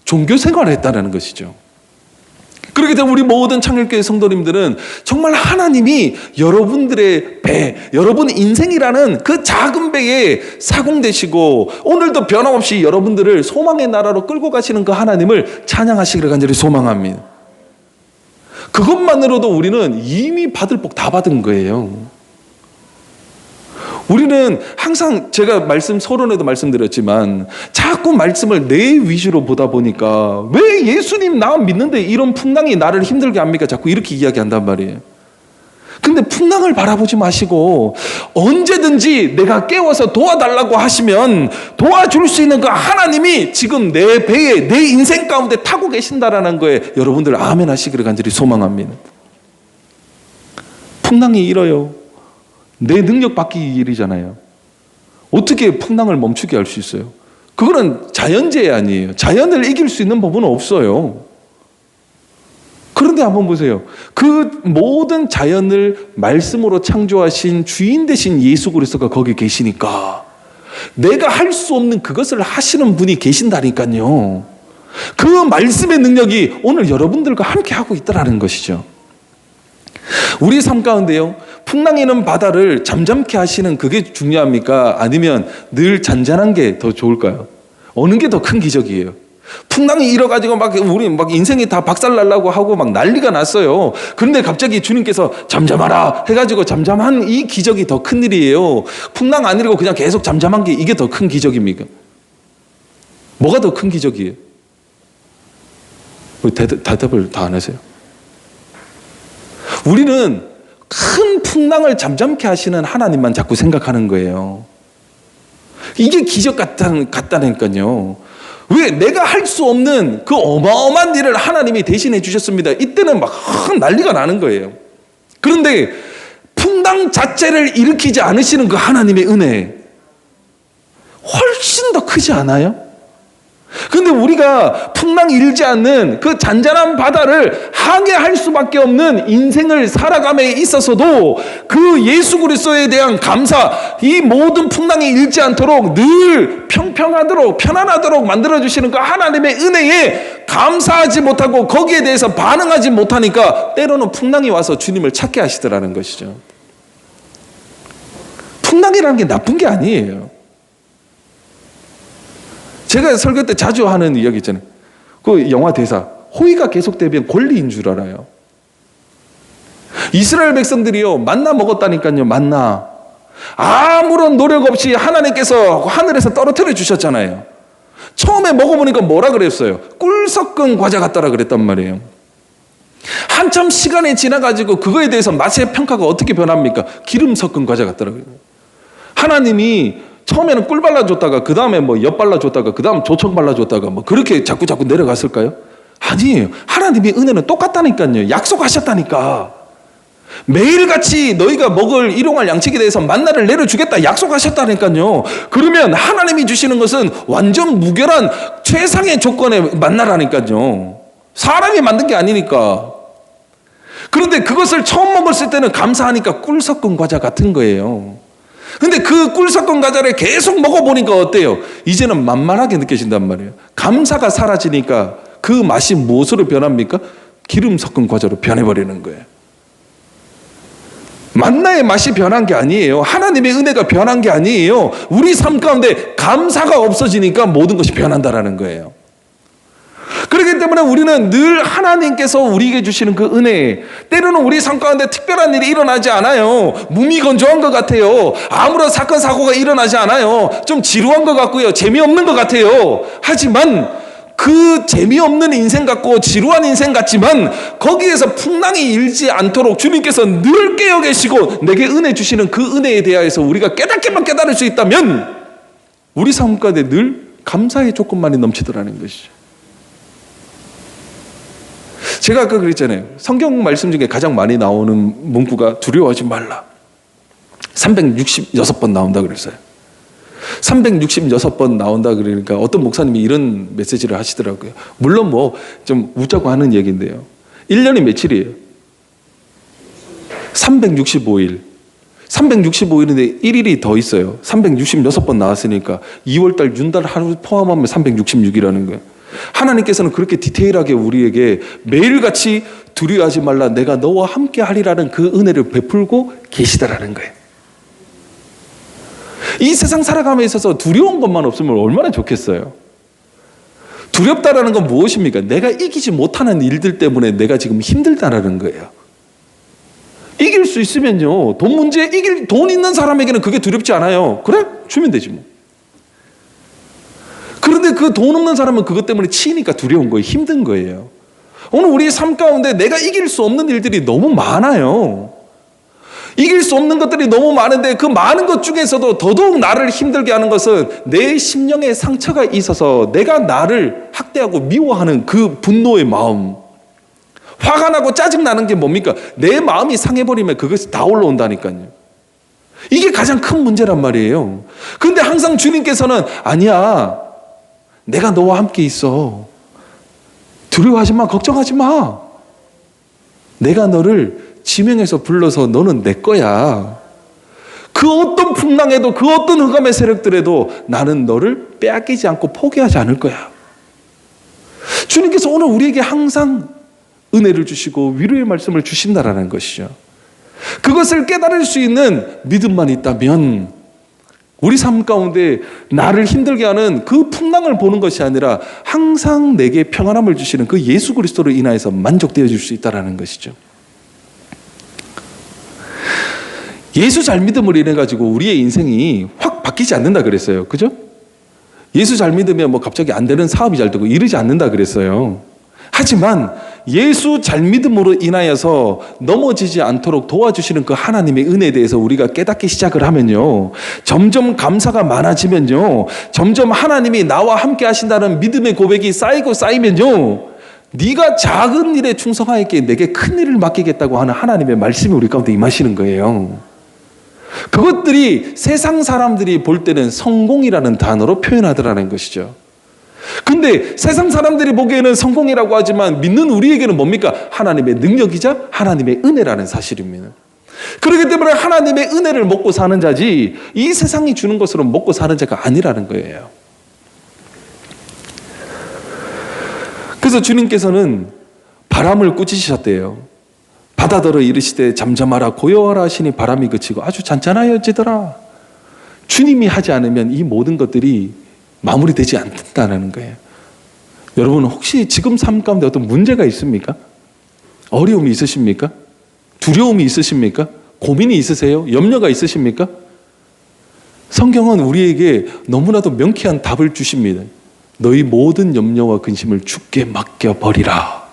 종교 생활을 했다는 것이죠. 그렇기 때문에 우리 모든 창일교회 성도님들은 정말 하나님이 여러분들의 배, 여러분 인생이라는 그 작은 배에 사공되시고 오늘도 변함없이 여러분들을 소망의 나라로 끌고 가시는 그 하나님을 찬양하시기를 간절히 소망합니다. 그것만으로도 우리는 이미 받을 복 다 받은 거예요. 우리는 항상 제가 서론에도 말씀드렸지만 자꾸 말씀을 내 위주로 보다 보니까 왜 예수님 나 믿는데 이런 풍랑이 나를 힘들게 합니까? 자꾸 이렇게 이야기한단 말이에요. 근데 풍랑을 바라보지 마시고 언제든지 내가 깨워서 도와달라고 하시면 도와줄 수 있는 그 하나님이 지금 내 배에, 내 인생 가운데 타고 계신다라는 거에 여러분들 아멘 하시기를 간절히 소망합니다. 풍랑이 일어요. 내 능력 밖의 일이잖아요. 어떻게 풍랑을 멈추게 할 수 있어요? 그거는 자연재해 아니에요. 자연을 이길 수 있는 법은 없어요. 그런데 한번 보세요. 그 모든 자연을 말씀으로 창조하신 주인 되신 예수 그리스도가 거기 계시니까 내가 할 수 없는 그것을 하시는 분이 계신다니까요. 그 말씀의 능력이 오늘 여러분들과 함께 하고 있다는 것이죠. 우리 삶 가운데요, 풍랑이 있는 바다를 잠잠케 하시는 그게 중요합니까? 아니면 늘 잔잔한 게 더 좋을까요? 어느 게 더 큰 기적이에요? 풍랑이 일어가지고 우리 인생이 다 박살나려고 하고 난리가 났어요. 그런데 갑자기 주님께서 잠잠하라 해가지고 잠잠한 이 기적이 더 큰 일이에요. 풍랑 안 일고 그냥 계속 잠잠한 게 이게 더 큰 기적입니까? 뭐가 더 큰 기적이에요? 왜 대답을 다 안 하세요? 우리는 큰 풍랑을 잠잠케 하시는 하나님만 자꾸 생각하는 거예요. 이게 기적 같다니까요. 왜? 내가 할 수 없는 그 어마어마한 일을 하나님이 대신해 주셨습니다. 이때는 난리가 나는 거예요. 그런데 풍랑 자체를 일으키지 않으시는 그 하나님의 은혜 훨씬 더 크지 않아요? 근데 우리가 풍랑이 일지 않는 그 잔잔한 바다를 항해할 수밖에 없는 인생을 살아감에 있어서도 그 예수 그리스도에 대한 감사, 이 모든 풍랑이 일지 않도록 늘 평평하도록 편안하도록 만들어주시는 그 하나님의 은혜에 감사하지 못하고 거기에 대해서 반응하지 못하니까 때로는 풍랑이 와서 주님을 찾게 하시더라는 것이죠. 풍랑이라는 게 나쁜 게 아니에요. 제가 설교 때 자주 하는 이야기 있잖아요. 그 영화 대사, 호의가 계속되면 권리인 줄 알아요. 이스라엘 백성들이요, 만나 먹었다니까요. 만나. 아무런 노력 없이 하나님께서 하늘에서 떨어뜨려 주셨잖아요. 처음에 먹어보니까 뭐라 그랬어요? 꿀 섞은 과자 같다라 그랬단 말이에요. 한참 시간이 지나가지고 그거에 대해서 맛의 평가가 어떻게 변합니까? 기름 섞은 과자 같다라 그래요. 하나님이 처음에는 꿀 발라줬다가 그 다음에 엿 발라줬다가 그 다음 조청 발라줬다가 그렇게 자꾸 내려갔을까요? 아니에요. 하나님의 은혜는 똑같다니까요. 약속하셨다니까. 매일같이 너희가 먹을 일용할 양식에 대해서 만나를 내려주겠다 약속하셨다니까요. 그러면 하나님이 주시는 것은 완전 무결한 최상의 조건의 만나라니까요. 사람이 만든 게 아니니까. 그런데 그것을 처음 먹었을 때는 감사하니까 꿀 섞은 과자 같은 거예요. 근데 그 꿀 섞은 과자를 계속 먹어보니까 어때요? 이제는 만만하게 느껴진단 말이에요. 감사가 사라지니까 그 맛이 무엇으로 변합니까? 기름 섞은 과자로 변해버리는 거예요. 만나의 맛이 변한 게 아니에요. 하나님의 은혜가 변한 게 아니에요. 우리 삶 가운데 감사가 없어지니까 모든 것이 변한다라는 거예요. 그렇기 때문에 우리는 늘 하나님께서 우리에게 주시는 그 은혜, 때로는 우리 삶 가운데 특별한 일이 일어나지 않아요. 무미건조한 것 같아요. 아무런 사건 사고가 일어나지 않아요. 좀 지루한 것 같고요. 재미없는 것 같아요. 하지만 그 재미없는 인생 같고 지루한 인생 같지만 거기에서 풍랑이 일지 않도록 주님께서 늘 깨어 계시고 내게 은혜 주시는 그 은혜에 대하여서 우리가 깨닫게만 깨달을 수 있다면 우리 삶 가운데 늘 감사의 조건만이 넘치더라는 것이죠. 제가 아까 그랬잖아요. 성경 말씀 중에 가장 많이 나오는 문구가 두려워하지 말라. 366번 나온다 그랬어요. 366번 나온다 그러니까 어떤 목사님이 이런 메시지를 하시더라고요. 물론 좀 웃자고 하는 얘기인데요. 1년이 며칠이에요? 365일. 365일인데 1일이 더 있어요. 366번 나왔으니까 2월달, 윤달 하루 포함하면 366이라는 거예요. 하나님께서는 그렇게 디테일하게 우리에게 매일같이 두려워하지 말라 내가 너와 함께 하리라는 그 은혜를 베풀고 계시다라는 거예요. 이 세상 살아감에 있어서 두려운 것만 없으면 얼마나 좋겠어요. 두렵다라는 건 무엇입니까? 내가 이기지 못하는 일들 때문에 내가 지금 힘들다라는 거예요. 이길 수 있으면요, 돈 문제 돈 있는 사람에게는 그게 두렵지 않아요. 그래? 주면 되지 뭐. 그런데 그 돈 없는 사람은 그것 때문에 치이니까 두려운 거예요. 힘든 거예요. 오늘 우리 삶 가운데 내가 이길 수 없는 일들이 너무 많아요. 이길 수 없는 것들이 너무 많은데 그 많은 것 중에서도 더더욱 나를 힘들게 하는 것은 내 심령에 상처가 있어서 내가 나를 학대하고 미워하는 그 분노의 마음. 화가 나고 짜증나는 게 뭡니까? 내 마음이 상해버리면 그것이 다 올라온다니까요. 이게 가장 큰 문제란 말이에요. 그런데 항상 주님께서는 아니야. 내가 너와 함께 있어. 두려워하지 마. 걱정하지 마. 내가 너를 지명해서 불러서 너는 내 거야. 그 어떤 풍랑에도 그 어떤 흑암의 세력들에도 나는 너를 빼앗기지 않고 포기하지 않을 거야. 주님께서 오늘 우리에게 항상 은혜를 주시고 위로의 말씀을 주신다라는 것이죠. 그것을 깨달을 수 있는 믿음만 있다면 우리 삶 가운데 나를 힘들게 하는 그 풍랑을 보는 것이 아니라 항상 내게 평안함을 주시는 그 예수 그리스도로 인하여서 만족되어 줄 수 있다는 것이죠. 예수 잘 믿음으로 인해 가지고 우리의 인생이 확 바뀌지 않는다 그랬어요. 그죠? 예수 잘 믿으면 뭐 갑자기 안 되는 사업이 잘 되고 이러지 않는다 그랬어요. 하지만 예수 잘 믿음으로 인하여서 넘어지지 않도록 도와주시는 그 하나님의 은혜에 대해서 우리가 깨닫기 시작을 하면요, 점점 감사가 많아지면요, 점점 하나님이 나와 함께 하신다는 믿음의 고백이 쌓이고 쌓이면요, 네가 작은 일에 충성하였기에 내게 큰 일을 맡기겠다고 하는 하나님의 말씀이 우리 가운데 임하시는 거예요. 그것들이 세상 사람들이 볼 때는 성공이라는 단어로 표현하더라는 것이죠. 근데 세상 사람들이 보기에는 성공이라고 하지만 믿는 우리에게는 뭡니까? 하나님의 능력이자 하나님의 은혜라는 사실입니다. 그렇기 때문에 하나님의 은혜를 먹고 사는 자지 이 세상이 주는 것으로 먹고 사는 자가 아니라는 거예요. 그래서 주님께서는 바람을 꾸짖으셨대요. 바다더러 이르시되 잠잠하라 고요하라 하시니 바람이 그치고 아주 잔잔하여지더라. 주님이 하지 않으면 이 모든 것들이 마무리되지 않는다는 거예요. 여러분 혹시 지금 삶 가운데 어떤 문제가 있습니까? 어려움이 있으십니까? 두려움이 있으십니까? 고민이 있으세요? 염려가 있으십니까? 성경은 우리에게 너무나도 명쾌한 답을 주십니다. 너희 모든 염려와 근심을 주께 맡겨버리라.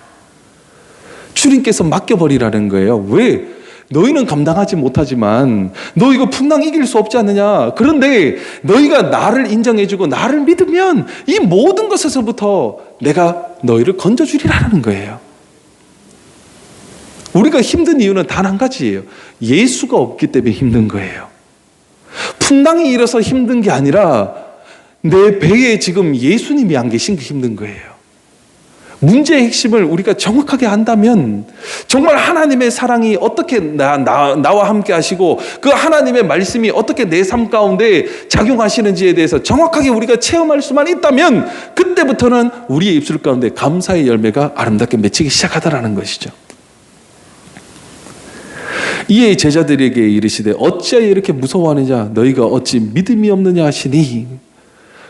주님께서 맡겨버리라는 거예요. 왜? 너희는 감당하지 못하지만 너 이거 풍랑 이길 수 없지 않느냐. 그런데 너희가 나를 인정해주고 나를 믿으면 이 모든 것에서부터 내가 너희를 건져주리라는 거예요. 우리가 힘든 이유는 단 한 가지예요. 예수가 없기 때문에 힘든 거예요. 풍랑이 일어서 힘든 게 아니라 내 배에 지금 예수님이 안 계신 게 힘든 거예요. 문제의 핵심을 우리가 정확하게 안다면 정말 하나님의 사랑이 어떻게 나와 함께 하시고 그 하나님의 말씀이 어떻게 내 삶 가운데 작용하시는지에 대해서 정확하게 우리가 체험할 수만 있다면 그때부터는 우리의 입술 가운데 감사의 열매가 아름답게 맺히기 시작하더라는 것이죠. 이에 제자들에게 이르시되 어찌하여 이렇게 무서워하느냐 너희가 어찌 믿음이 없느냐 하시니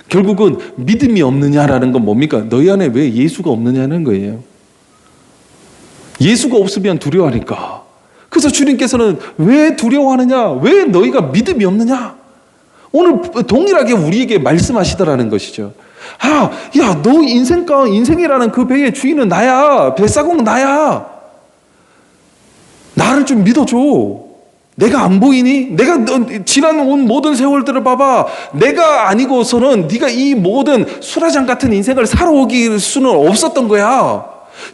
결국은 믿음이 없느냐라는 건 뭡니까? 너희 안에 왜 예수가 없느냐는 거예요. 예수가 없으면 두려워하니까. 그래서 주님께서는 왜 두려워하느냐? 왜 너희가 믿음이 없느냐? 오늘 동일하게 우리에게 말씀하시더라는 것이죠. 아, 야, 너 인생이라는 그 배의 주인은 나야. 뱃사공 나야. 나를 좀 믿어줘. 내가 안 보이니? 내가 지난 온 모든 세월들을 봐봐. 내가 아니고서는 네가 이 모든 수라장 같은 인생을 살아오길 수는 없었던 거야.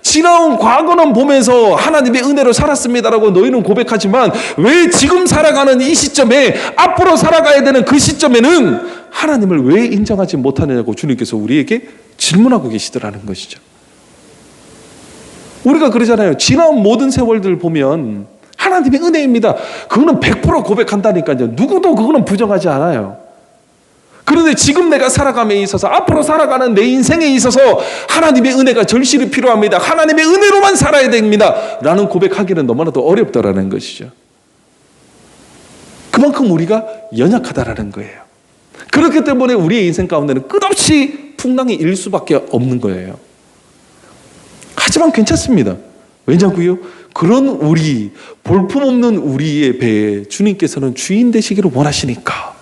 지나온 과거는 보면서 하나님의 은혜로 살았습니다라고 너희는 고백하지만 왜 지금 살아가는 이 시점에 앞으로 살아가야 되는 그 시점에는 하나님을 왜 인정하지 못하느냐고 주님께서 우리에게 질문하고 계시더라는 것이죠. 우리가 그러잖아요. 지나온 모든 세월들 보면 하나님의 은혜입니다. 그거는 100% 고백한다니까요. 누구도 그거는 부정하지 않아요. 그런데 지금 내가 살아감에 있어서 앞으로 살아가는 내 인생에 있어서 하나님의 은혜가 절실히 필요합니다. 하나님의 은혜로만 살아야 됩니다. 라는 고백하기는 너무나도 어렵다라는 것이죠. 그만큼 우리가 연약하다라는 거예요. 그렇기 때문에 우리의 인생 가운데는 끝없이 풍랑이 일 수밖에 없는 거예요. 하지만 괜찮습니다. 왜냐고요? 그런 우리, 볼품없는 우리의 배에 주님께서는 주인 되시기를 원하시니까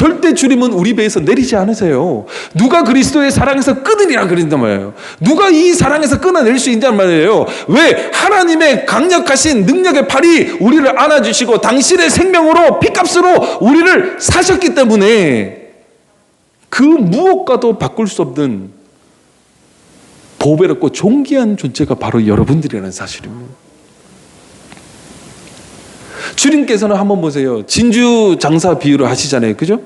절대 주님은 우리 배에서 내리지 않으세요. 누가 그리스도의 사랑에서 끊으리라 그린단 말이에요. 누가 이 사랑에서 끊어낼 수 있단 말이에요. 왜? 하나님의 강력하신 능력의 팔이 우리를 안아주시고 당신의 생명으로 피값으로 우리를 사셨기 때문에 그 무엇과도 바꿀 수 없는 보배롭고 존귀한 존재가 바로 여러분들이라는 사실입니다. 주님께서는 한번 보세요. 진주 장사 비유를 하시잖아요. 그죠?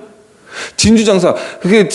진주 장사. 그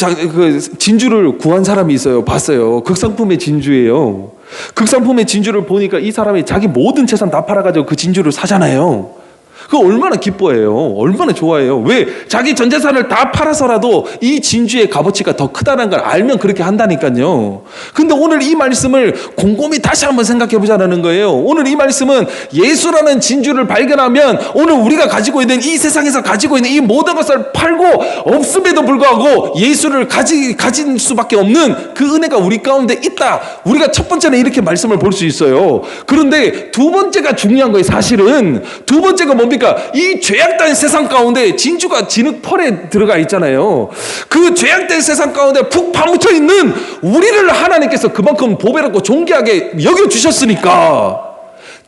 진주를 구한 사람이 있어요. 봤어요. 극상품의 진주예요. 극상품의 진주를 보니까 이 사람이 자기 모든 재산 다 팔아가지고 그 진주를 사잖아요. 그 얼마나 기뻐해요. 얼마나 좋아해요. 왜? 자기 전 재산을 다 팔아서라도 이 진주의 값어치가 더 크다는 걸 알면 그렇게 한다니까요. 근데 오늘 이 말씀을 곰곰이 다시 한번 생각해 보자는 거예요. 오늘 이 말씀은 예수라는 진주를 발견하면 오늘 우리가 가지고 있는 이 세상에서 가지고 있는 이 모든 것을 팔고 없음에도 불구하고 예수를 가진 수밖에 없는 그 은혜가 우리 가운데 있다. 우리가 첫 번째는 이렇게 말씀을 볼 수 있어요. 그런데 두 번째가 중요한 거예요. 사실은 두 번째가 뭡니까? 이 죄악된 세상 가운데 진주가 진흙펄에 들어가 있잖아요. 그 죄악된 세상 가운데 푹 파묻혀 있는 우리를 하나님께서 그만큼 보배롭고 존귀하게 여겨주셨으니까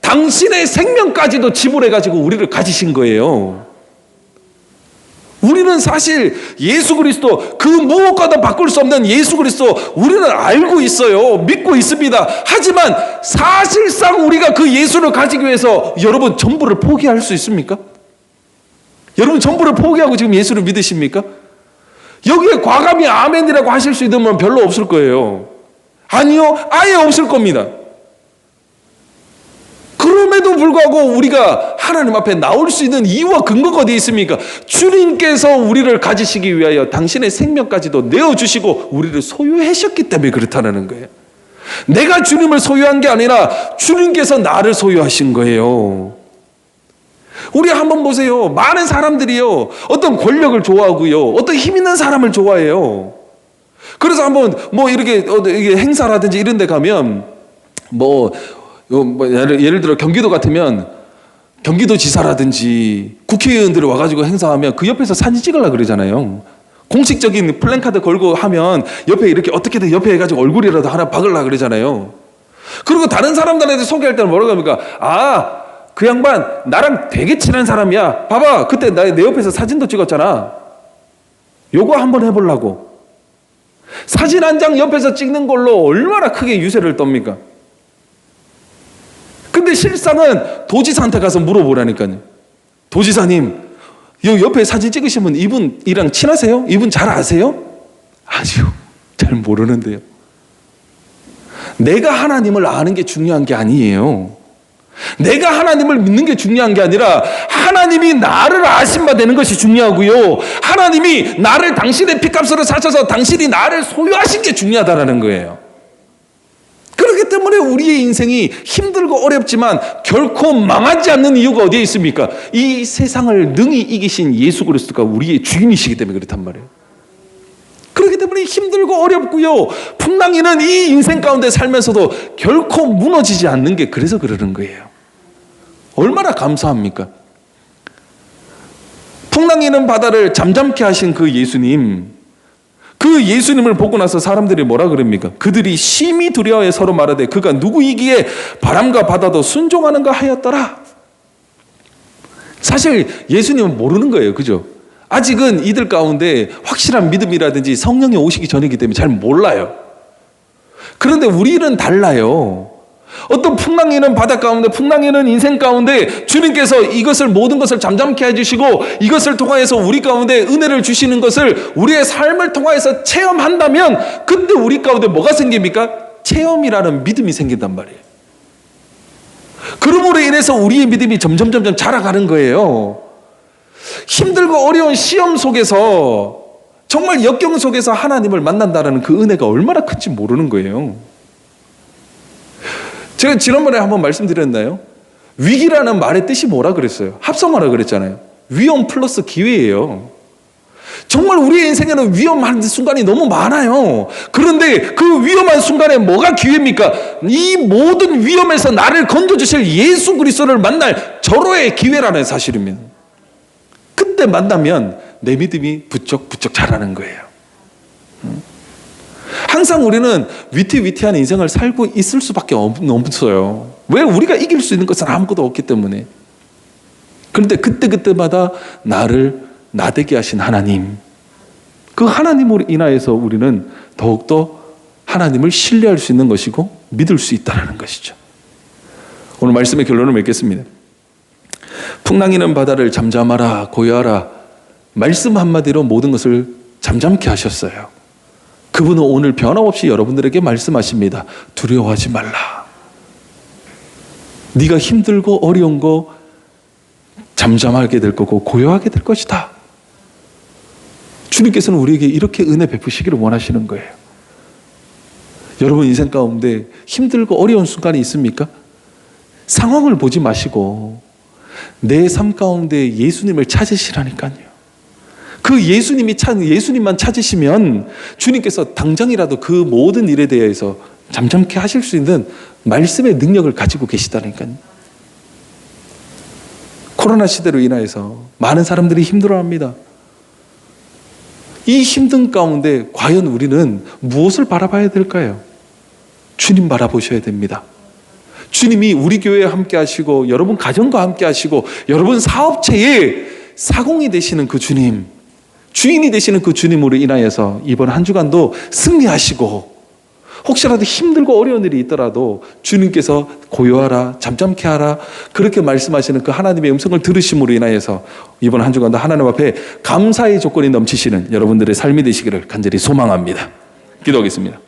당신의 생명까지도 지불해가지고 우리를 가지신 거예요. 우리는 사실 예수 그리스도, 그 무엇과도 바꿀 수 없는 예수 그리스도 우리는 알고 있어요. 믿고 있습니다. 하지만 사실상 우리가 그 예수를 가지기 위해서 여러분 전부를 포기할 수 있습니까? 여러분 전부를 포기하고 지금 예수를 믿으십니까? 여기에 과감히 아멘이라고 하실 수 있는 분 별로 없을 거예요. 아니요, 아예 없을 겁니다. 그럼에도 불구하고 우리가 하나님 앞에 나올 수 있는 이유와 근거가 어디에 있습니까? 주님께서 우리를 가지시기 위하여 당신의 생명까지도 내어주시고 우리를 소유하셨기 때문에 그렇다는 거예요. 내가 주님을 소유한 게 아니라 주님께서 나를 소유하신 거예요. 우리 한번 보세요. 많은 사람들이요, 어떤 권력을 좋아하고요, 어떤 힘 있는 사람을 좋아해요. 그래서 한번 뭐 이렇게 행사라든지 이런 데 가면 예를 들어 경기도 같으면 경기도지사라든지 국회의원들이 와가지고 행사하면 그 옆에서 사진 찍으려고 그러잖아요. 공식적인 플랜카드 걸고 하면 옆에 이렇게 어떻게든 옆에 해가지고 얼굴이라도 하나 박으려고 그러잖아요. 그리고 다른 사람들한테 소개할 때는 뭐라고 합니까? 아, 그 양반 나랑 되게 친한 사람이야. 봐봐, 그때 내 옆에서 사진도 찍었잖아. 요거 한번 해보려고. 사진 한 장 옆에서 찍는 걸로 얼마나 크게 유세를 떱니까? 근데 실상은 도지사한테 가서 물어보라니까요. 도지사님, 요 옆에 사진 찍으신 분 이분이랑 친하세요? 이분 잘 아세요? 아니요, 잘 모르는데요. 내가 하나님을 아는 게 중요한 게 아니에요. 내가 하나님을 믿는 게 중요한 게 아니라 하나님이 나를 아신 바 되는 것이 중요하고요, 하나님이 나를 당신의 피값으로 사셔서 당신이 나를 소유하신 게 중요하다는 거예요. 그렇기 때문에 우리의 인생이 힘들고 어렵지만 결코 망하지 않는 이유가 어디에 있습니까? 이 세상을 능히 이기신 예수 그리스도가 우리의 주인이시기 때문에 그렇단 말이에요. 그렇기 때문에 힘들고 어렵고요, 풍랑이는 이 인생 가운데 살면서도 결코 무너지지 않는 게 그래서 그러는 거예요. 얼마나 감사합니까? 풍랑이는 바다를 잠잠케 하신 그 예수님, 그 예수님을 보고 나서 사람들이 뭐라 그럽니까? 그들이 심히 두려워해 서로 말하되 그가 누구이기에 바람과 바다도 순종하는가 하였더라. 사실 예수님은 모르는 거예요. 그죠? 아직은 이들 가운데 확실한 믿음이라든지 성령이 오시기 전이기 때문에 잘 몰라요. 그런데 우리는 달라요. 어떤 풍랑이는 바다 가운데, 풍랑이는 인생 가운데 주님께서 이것을 모든 것을 잠잠케 해주시고 이것을 통하여서 우리 가운데 은혜를 주시는 것을 우리의 삶을 통하여서 체험한다면 그때 우리 가운데 뭐가 생깁니까? 체험이라는 믿음이 생긴단 말이에요. 그러므로 인해서 우리의 믿음이 점점 자라가는 거예요. 힘들고 어려운 시험 속에서, 정말 역경 속에서 하나님을 만난다는 그 은혜가 얼마나 큰지 모르는 거예요. 제가 지난번에 한번 말씀드렸나요? 위기라는 말의 뜻이 뭐라 그랬어요? 합성어라 그랬잖아요. 위험 플러스 기회예요. 정말 우리의 인생에는 위험한 순간이 너무 많아요. 그런데 그 위험한 순간에 뭐가 기회입니까? 이 모든 위험에서 나를 건져주실 예수 그리스도를 만날 절호의 기회라는 사실입니다. 그때 만나면 내 믿음이 부쩍 자라는 거예요. 항상 우리는 위태위태한 인생을 살고 있을 수밖에 없어요. 왜? 우리가 이길 수 있는 것은 아무것도 없기 때문에. 그런데 그때마다 나를 나되게 하신 하나님, 그 하나님으로 인하여서 우리는 더욱더 하나님을 신뢰할 수 있는 것이고 믿을 수 있다는 것이죠. 오늘 말씀의 결론을 맺겠습니다. 풍랑이는 바다를 잠잠하라 고요하라, 말씀 한마디로 모든 것을 잠잠케 하셨어요. 그분은 오늘 변함없이 여러분들에게 말씀하십니다. 두려워하지 말라. 네가 힘들고 어려운 거 잠잠하게 될 거고 고요하게 될 것이다. 주님께서는 우리에게 이렇게 은혜 베푸시기를 원하시는 거예요. 여러분 인생 가운데 힘들고 어려운 순간이 있습니까? 상황을 보지 마시고 내 삶 가운데 예수님을 찾으시라니까요. 그 예수님만 찾으시면 주님께서 당장이라도 그 모든 일에 대해서 잠잠케 하실 수 있는 말씀의 능력을 가지고 계시다니까요. 코로나 시대로 인하여서 많은 사람들이 힘들어합니다. 이 힘든 가운데 과연 우리는 무엇을 바라봐야 될까요? 주님 바라보셔야 됩니다. 주님이 우리 교회에 함께 하시고 여러분 가정과 함께 하시고 여러분 사업체의 사공이 되시는 그 주님, 주인이 되시는 그 주님으로 인하여서 이번 한 주간도 승리하시고, 혹시라도 힘들고 어려운 일이 있더라도 주님께서 고요하라, 잠잠케 하라, 그렇게 말씀하시는 그 하나님의 음성을 들으심으로 인하여서 이번 한 주간도 하나님 앞에 감사의 조건이 넘치시는 여러분들의 삶이 되시기를 간절히 소망합니다. 기도하겠습니다.